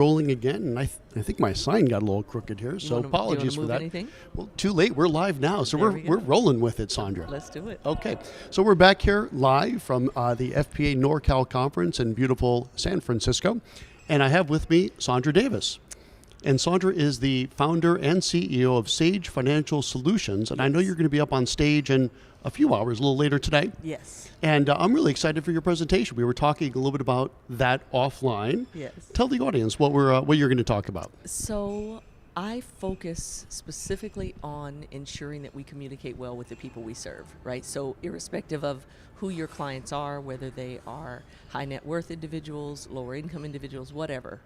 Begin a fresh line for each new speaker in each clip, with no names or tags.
Rolling again, and I think my sign got a little crooked here, so apologies for that.
Anything?
Well, too late. We're live now, so we're rolling with it, Saundra.
Let's do it.
Okay, so we're back here live from the FPA NorCal conference in beautiful San Francisco, and I have with me Saundra Davis. And Saundra is the founder and CEO of Sage Financial Solutions, and I know you're going to be up on stage in a few hours, a little later today.
Yes.
And I'm really excited for your presentation. We were talking a little bit about that offline.
Yes.
Tell the audience what you're going to talk about.
So I focus specifically on ensuring that we communicate well with the people we serve, right? So irrespective of who your clients are, whether they are high net worth individuals, lower income individuals, whatever,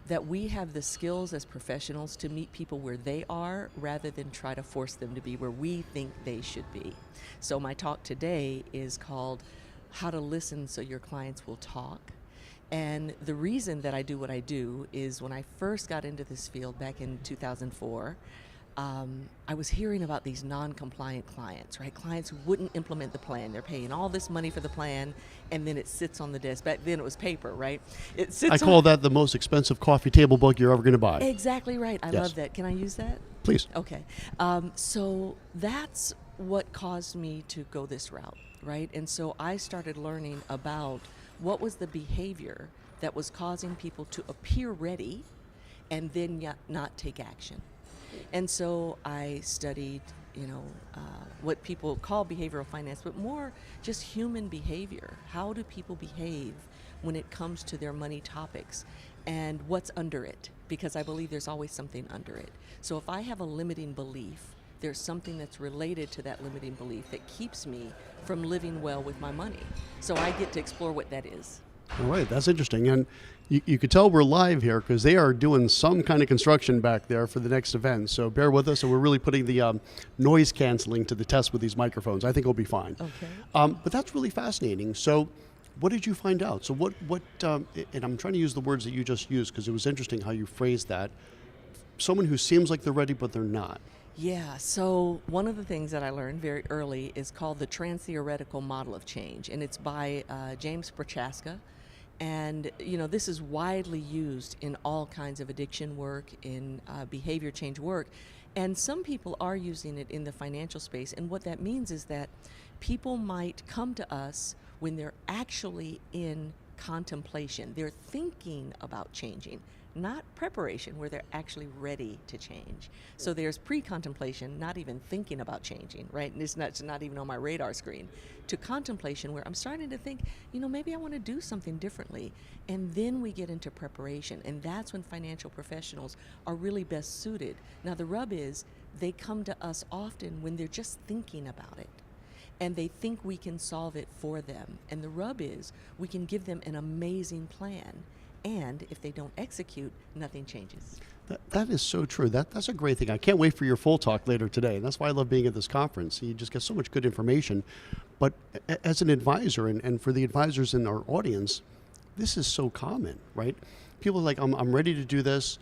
that we have the skills as professionals to meet people where they are rather than try to force them to be where we think they should be. So my talk today is called How to Listen So Your Clients Will Talk. And the reason that I do what I do is when I first got into this field back in 2004, I was hearing about these non-compliant clients, right? Clients who wouldn't implement the plan. They're paying all this money for the plan, and then it sits on the desk. Back then it was paper, right?
I call that the most expensive coffee table book you're ever going to buy.
Exactly right. I love that. Can I use that?
Please.
Okay. So that's what caused me to go this route, right? And so I started learning about what was the behavior that was causing people to appear ready and then not take action. And so I studied, what people call behavioral finance, but more just human behavior. How do people behave when it comes to their money topics and what's under it? Because I believe there's always something under it. So if I have a limiting belief, there's something that's related to that limiting belief that keeps me from living well with my money. So I get to explore what that is.
All right, that's interesting. And you could tell we're live here because they are doing some kind of construction back there for the next event. So bear with us. And we're really putting the noise canceling to the test with these microphones. I think it'll be fine.
Okay.
But that's really fascinating. So what did you find out? So what and I'm trying to use the words that you just used because it was interesting how you phrased that. Someone who seems like they're ready, but they're not.
Yeah, so one of the things that I learned very early is called the Trans-Theoretical Model of Change, and it's by James Prochaska. And, this is widely used in all kinds of addiction work, in behavior change work. And some people are using it in the financial space. And what that means is that people might come to us when they're actually in contemplation. They're thinking about changing, not preparation, where they're actually ready to change. So there's pre-contemplation, not even thinking about changing, right? And it's not even on my radar screen, to contemplation where I'm starting to think, maybe I want to do something differently. And then we get into preparation. And that's when financial professionals are really best suited. Now the rub is they come to us often when they're just thinking about it. And they think we can solve it for them. And the rub is we can give them an amazing plan. And if they don't execute, nothing changes.
That is so true. That's a great thing. I can't wait for your full talk later today. And that's why I love being at this conference. You just get so much good information. But as an advisor, and for the advisors in our audience, this is so common, right? People are like, I'm ready to do this.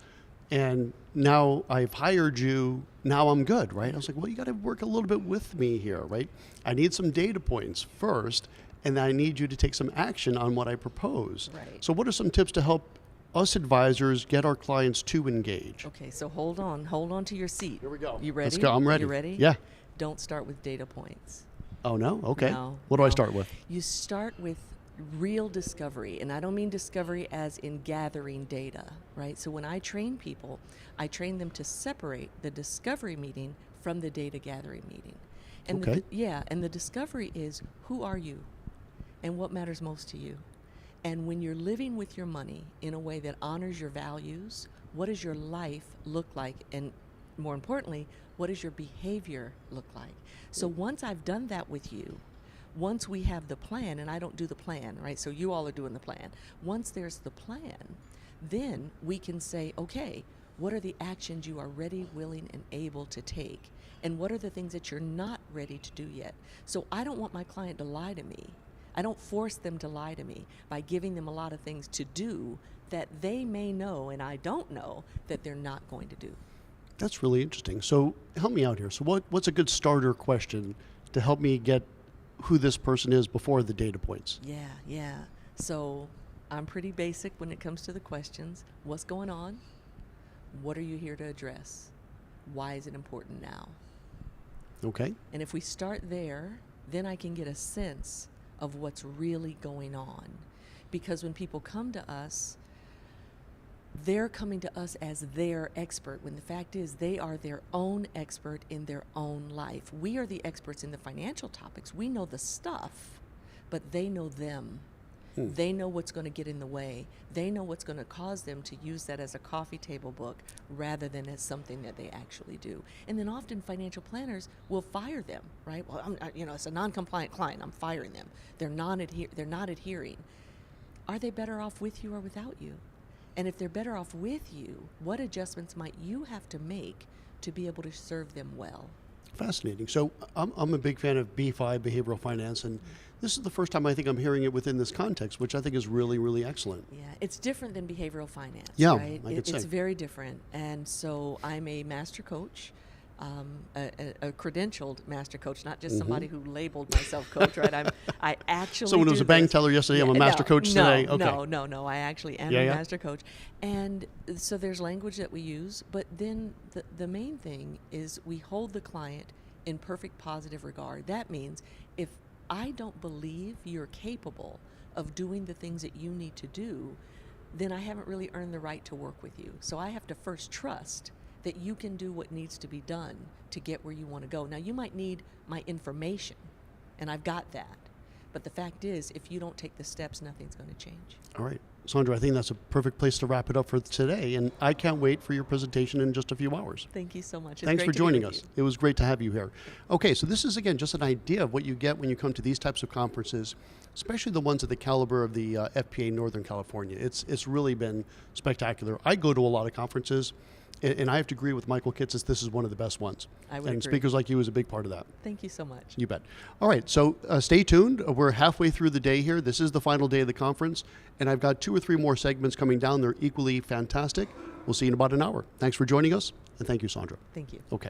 And now I've hired you, now I'm good, right? I was like, well, you got to work a little bit with me here, right? I need some data points first, and I need you to take some action on what I propose.
Right.
So what are some tips to help us advisors get our clients to engage?
Okay, so hold on to your seat.
Here we go.
You ready?
Let's go, I'm ready.
You ready?
Yeah.
Don't start with data points.
Oh, no? Okay.
No,
what do I start with?
You start with real discovery, and I don't mean discovery as in gathering data, right? So when I train people, I train them to separate the discovery meeting from the data gathering meeting. And
okay.
And the discovery is, who are you and what matters most to you? And when you're living with your money in a way that honors your values, what does your life look like? And more importantly, what does your behavior look like? So once I've done that with you, once we have the plan, and I don't do the plan, right? So you all are doing the plan. Once there's the plan, then we can say, okay, what are the actions you are ready, willing, and able to take? And what are the things that you're not ready to do yet? So I don't want my client to lie to me. I don't force them to lie to me by giving them a lot of things to do that they may know and I don't know that they're not going to do.
That's really interesting. So help me out here. So what's a good starter question to help me get who this person is before the data points?
Yeah. So I'm pretty basic when it comes to the questions. What's going on? What are you here to address? Why is it important now?
Okay.
And if we start there, then I can get a sense of what's really going on. Because when people come to us, they're coming to us as their expert, when the fact is they are their own expert in their own life. We are the experts in the financial topics. We know the stuff, but they know them. They know what's going to get in the way. They know what's going to cause them to use that as a coffee table book rather than as something that they actually do. And then often financial planners will fire them, right? Well, it's a non-compliant client. I'm firing them. They're not adhering. Are they better off with you or without you? And if they're better off with you, what adjustments might you have to make to be able to serve them well?
Fascinating. So I'm a big fan of B5, behavioral finance, and this is the first time I think I'm hearing it within this context, which I think is really, really excellent.
Yeah, it's different than behavioral finance,
Yeah,
right?
I could say.
It's very different. And so I'm a master coach, a credentialed master coach, not just somebody who labeled myself coach, right? I actually
Someone who was a bank
this.
teller yesterday, I'm a master coach
no,
today. Okay.
No, I actually am a master coach. And so there's language that we use, but then the main thing is we hold the client in perfect positive regard. That means if I don't believe you're capable of doing the things that you need to do, then I haven't really earned the right to work with you. So I have to first trust that you can do what needs to be done to get where you want to go. Now, you might need my information, and I've got that. But the fact is, if you don't take the steps, nothing's going to change.
All right. Saundra, I think that's a perfect place to wrap it up for today, and I can't wait for your presentation in just a few hours.
Thank you so much. It's
Thanks
great
for
to be
joining
with
us.
you.
It was great to have you here. Okay, so this is, again, just an idea of what you get when you come to these types of conferences, especially the ones at the caliber of the FPA Northern California. It's really been spectacular. I go to a lot of conferences, and I have to agree with Michael Kitces, this is one of the best ones.
I would
and
agree.
speakers like you is a big part of that.
Thank you so much.
You bet. All right, so stay tuned. We're halfway through the day here. This is the final day of the conference, and I've got 2 or 3 more segments coming down. They're equally fantastic. We'll see you in about an hour. Thanks for joining us, and thank you, Saundra.
Thank you.
Okay.